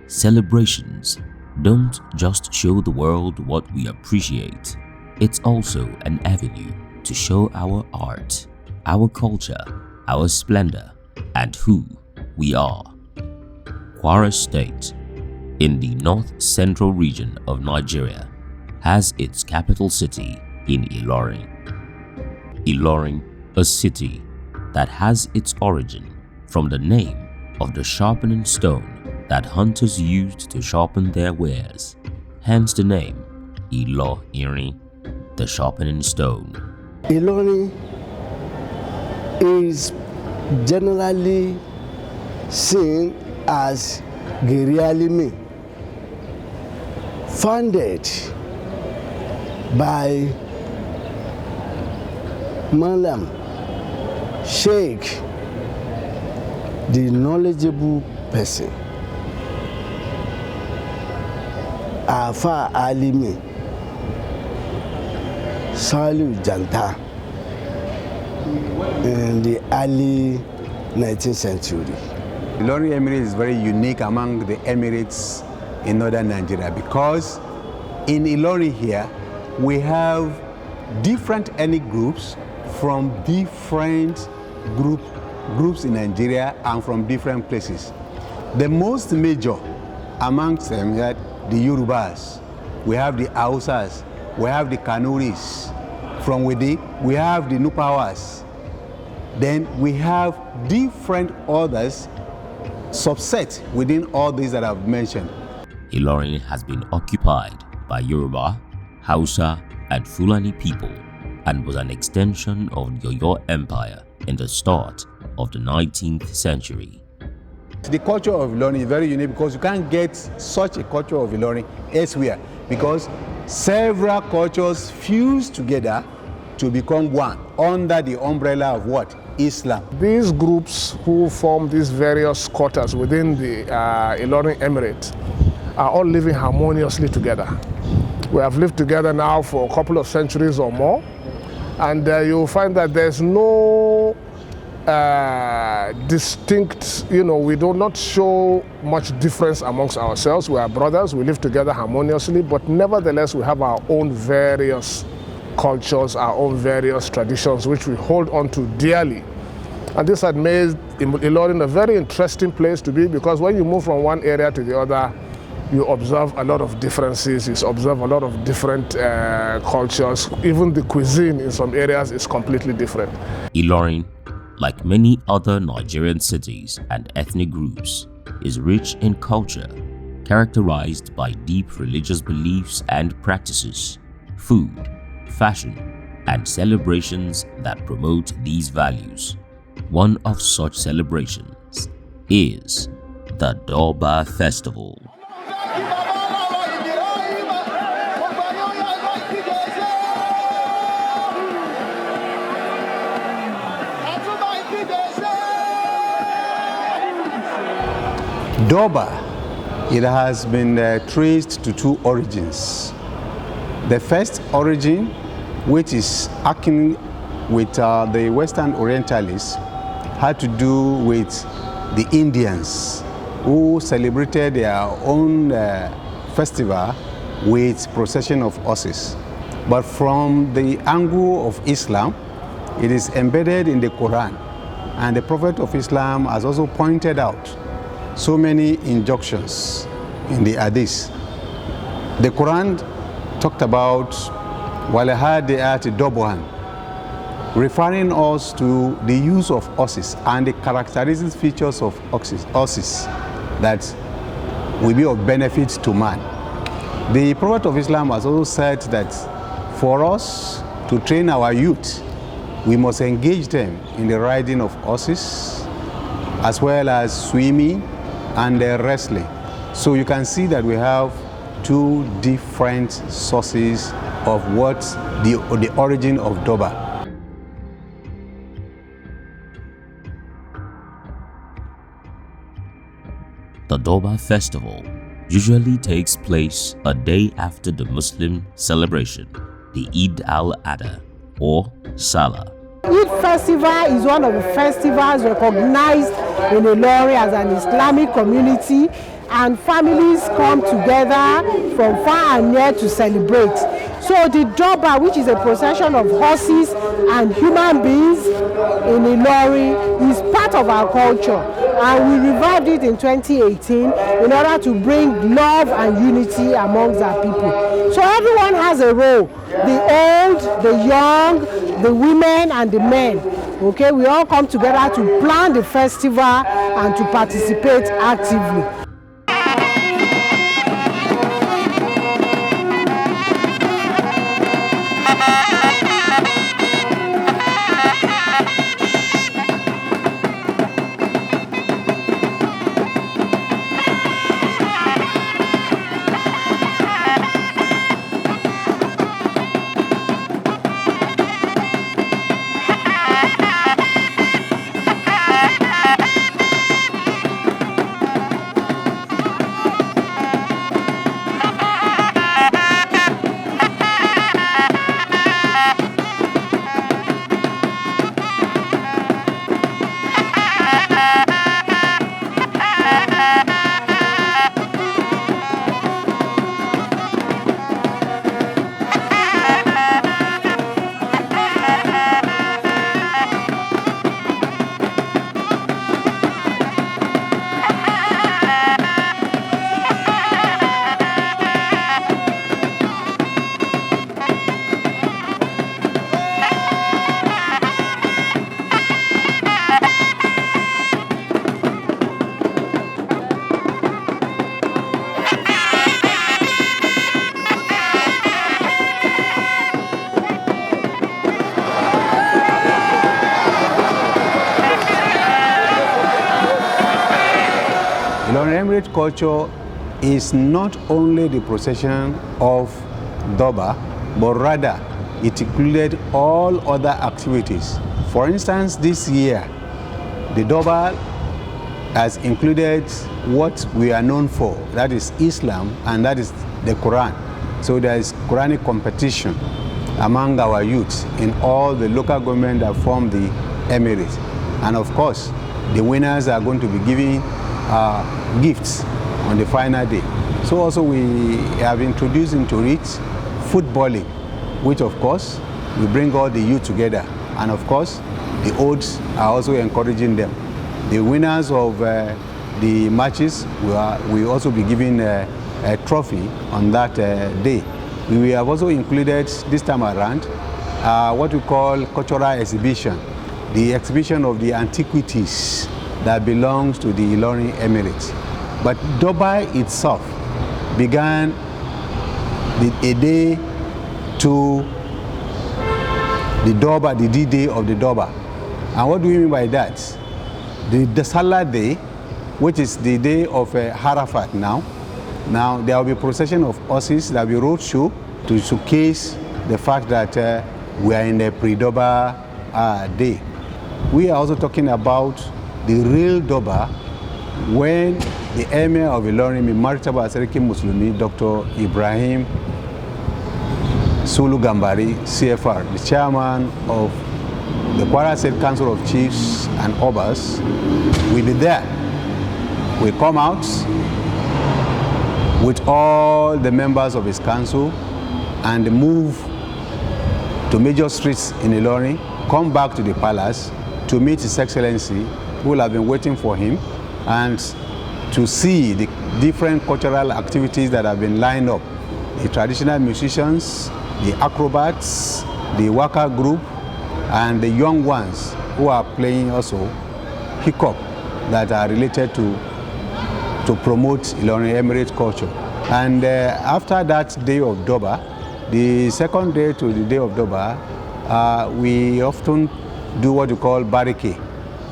Celebrations don't just show the world what we appreciate, it's also an avenue to show our art, our culture, our splendor, and who we are. Kwara State, in the north-central region of Nigeria, has its capital city in Ilorin. Ilorin, a city that has its origin from the name of the sharpening stone that hunters used to sharpen their wares, hence the name Ilorin, the sharpening stone. Ilorin is generally seen as Gerialimi, founded by Malam Sheikh, the knowledgeable person, Afa Alimi Salu Janta, in the early 19th century. Ilorin Emirate is very unique among the emirates in northern Nigeria because in Ilorin here we have different ethnic groups from different groups in Nigeria and from different places. The most major amongst them are the Yorubas, we have the Hausas, we have the Kanuris, from within we have the Nupawas, then we have different others subset within all these that I've mentioned. Ilorin has been occupied by Yoruba, Hausa, and Fulani people and was an extension of the Oyo Empire in the start of the 19th century. The culture of Ilorin is very unique because you can't get such a culture of Ilorin elsewhere because several cultures fuse together to become one under the umbrella of what? Islam. These groups who form these various quarters within the Ilorin Emirate are all living harmoniously together. We have lived together now for a couple of centuries or more, and you'll find that there's no distinct, we do not show much difference amongst ourselves. We are brothers, we live together harmoniously, but nevertheless we have our own various cultures, our own various traditions, which we hold on to dearly. And this had made Ilorin a very interesting place to be because when you move from one area to the other, you observe a lot of differences, you observe a lot of different cultures. Even the cuisine in some areas is completely different. Ilorin, like many other Nigerian cities and ethnic groups, is rich in culture, characterized by deep religious beliefs and practices, food, fashion, and celebrations that promote these values. One of such celebrations is the Durbar Festival. Durbar, it has been traced to two origins. The first origin, which is akin with the Western Orientalists, had to do with the Indians who celebrated their own festival with procession of horses. But from the angle of Islam, it is embedded in the Quran, and the Prophet of Islam has also pointed out so many injunctions in the Hadith. The Quran talked about Walahadi'ati Dobuhan, referring us to the use of horses and the characteristic features of horses that will be of benefit to man. The Prophet of Islam has also said that for us to train our youth, we must engage them in the riding of horses, as well as swimming and wrestling. So you can see that we have two different sources of what the origin of Durbar. The Durbar Festival usually takes place a day after the Muslim celebration, the Eid al-Adha or Salah. Eid festival is one of the festivals recognized in Ilorin as an Islamic community, and families come together from far and near to celebrate. So the Durbar, which is a procession of horses and human beings in Ilorin, is part of our culture, and we revived it in 2018 in order to bring love and unity amongst our people. So everyone has a role, the old, the young, the women and the men. Okay, we all come together to plan the festival and to participate actively. Ilorin Emirate culture is not only the procession of Durbar, but rather it included all other activities. For instance, this year, the Durbar has included what we are known for, that is Islam and that is the Quran. So there is Quranic competition among our youth in all the local government that form the Emirate. And of course, the winners are going to be giving gifts on the final day. So also we have introduced into it footballing, which of course we bring all the youth together. And of course, the olds are also encouraging them. The winners of the matches will also be given a trophy on that day. We have also included this time around what we call cultural exhibition, the exhibition of the antiquities that belongs to the Ilorin Emirate. But Durbar itself began a day to the Durbar, the D-Day of the Durbar. And what do we mean by that? The Salah Day, which is the day of Arafat now there will be a procession of horses, there will be a road show to showcase the fact that we are in a pre-Durbar day. We are also talking about the real Durbar when the Emir of Ilorin, Martaba Seriki Muslimi, Dr. Ibrahim Sulu Gambari, CFR, the chairman of the Kwara State Council of Chiefs and Obas, will be there. We come out with all the members of his council and move to major streets in Ilorin, come back to the palace to meet His Excellency, who will have been waiting for him, and to see the different cultural activities that have been lined up. The traditional musicians, the acrobats, the waka group, and the young ones who are playing also hip-hop that are related to promote Ilorin Emirate culture. And after that day of Durbar, the second day to the day of Durbar, we often do what we call barricade.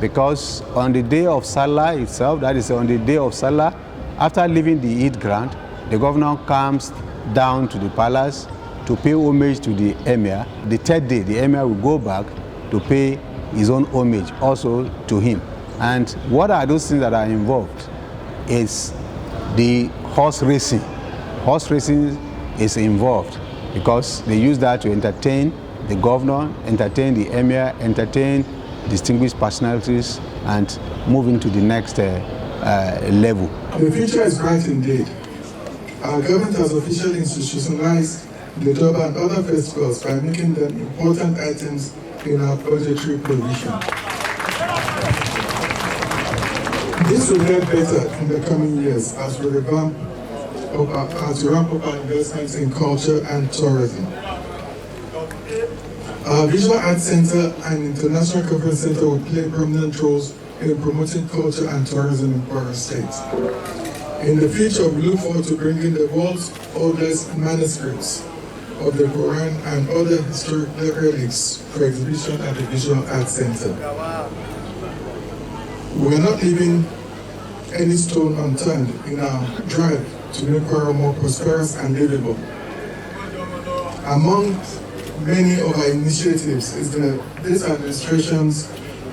Because on the day of Salah itself, that is on the day of Salah, after leaving the Eid ground, the governor comes down to the palace to pay homage to the Emir. The third day, the Emir will go back to pay his own homage also to him. And what are those things that are involved? Is the horse racing. Horse racing is involved because they use that to entertain the governor, entertain the Emir, entertain distinguished personalities, and move into the next level. The future is bright indeed. Our government has officially institutionalized the Durbar and other festivals by making them important items in our budgetary provision. This will get better in the coming years as we ramp up our investments in culture and tourism. Our Visual Arts Center and International Conference Center will play prominent roles in promoting culture and tourism in Kwara State. In the future, we look forward to bringing the world's oldest manuscripts of the Quran and other historical relics for exhibition at the Visual Arts Center. We are not leaving any stone unturned in our drive to make Kwara more prosperous and livable. Among many of our initiatives is this administration's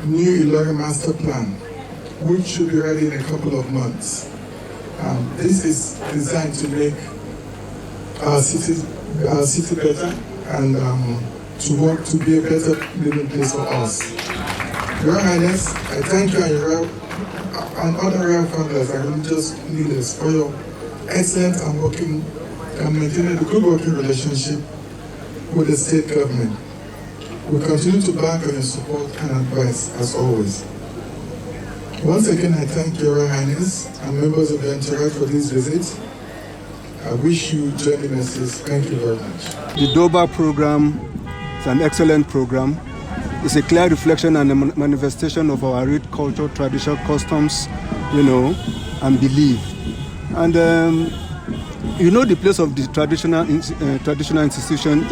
new Ilorin Master Plan, which should be ready in a couple of months. This is designed to make our city better and to work to be a better living place for us. Your Highness, I thank you and other royal founders and religious leaders for your excellent and maintaining a good working relationship with the state government. We continue to bank on your support and advice as always. Once again, I thank Your Royal Highness and members of the entourage for this visit. I wish you journey mercies. Thank you very much. The Durbar program is an excellent program. It's a clear reflection and a manifestation of our rich culture, traditional customs, and belief. And the place of the traditional institution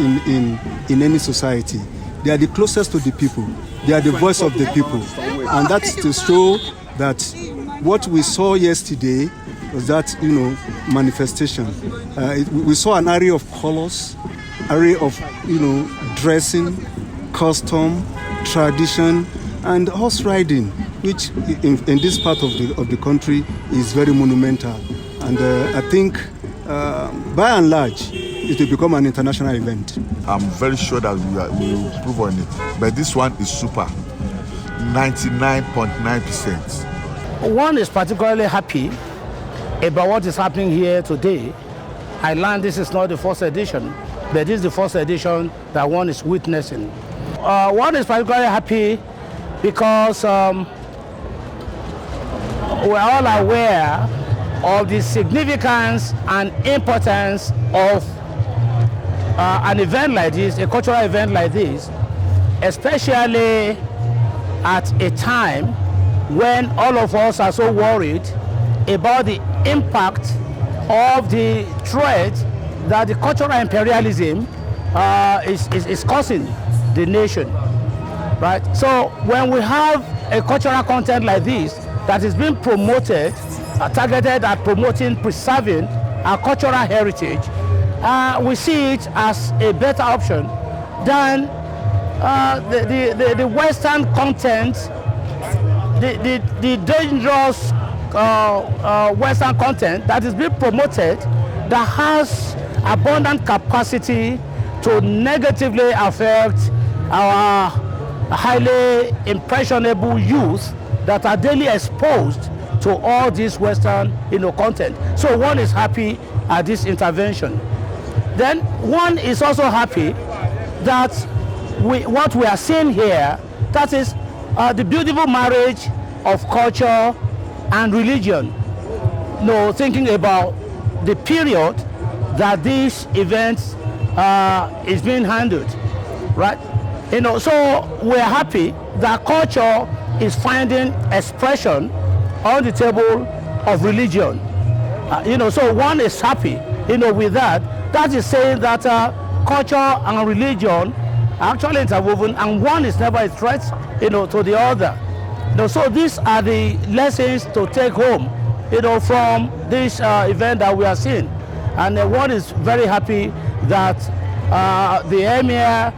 in any society. They are the closest to the people. They are the voice of the people. And that's to show that what we saw yesterday was that, manifestation. We saw an array of colors, array of, dressing, custom, tradition, and horse riding, which in this part of the country is very monumental. And I think, by and large, it will become an international event. I'm very sure that we will improve on it. But this one is super, 99.9%. One is particularly happy about what is happening here today. I learned this is not the first edition, but this is the first edition that one is witnessing. One is particularly happy because we're all aware of the significance and importance of an event like this, a cultural event like this, especially at a time when all of us are so worried about the impact of the threat that the cultural imperialism is causing the nation, right? So when we have a cultural content like this that is being promoted, targeted at promoting, preserving our cultural heritage, we see it as a better option than the Western content, the dangerous Western content that is being promoted that has abundant capacity to negatively affect our highly impressionable youth that are daily exposed to all this Western content. So one is happy at this intervention. Then one is also happy that what we are seeing here, that is the beautiful marriage of culture and religion. Thinking about the period that this event is being handled, right? So we're happy that culture is finding expression on the table of religion. So one is happy, with that. That is saying that culture and religion are actually interwoven, and one is never a threat, to the other. So these are the lessons to take home, from this event that we are seeing. And one is very happy that the Emir,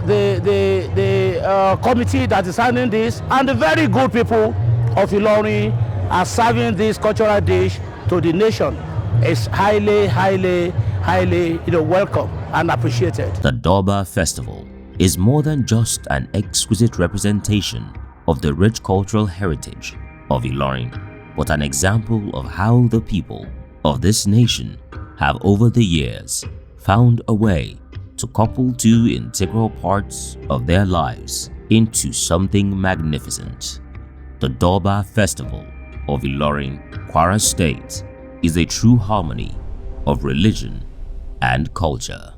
the committee that is handling this, and the very good people of Ilorin are serving this cultural dish to the nation. It's highly, highly, highly welcome and appreciated. The Durbar Festival is more than just an exquisite representation of the rich cultural heritage of Ilorin. but an example of how the people of this nation have over the years found a way to couple two integral parts of their lives into something magnificent. The Durbar Festival of Ilorin, Kwara State is a true harmony of religion and culture.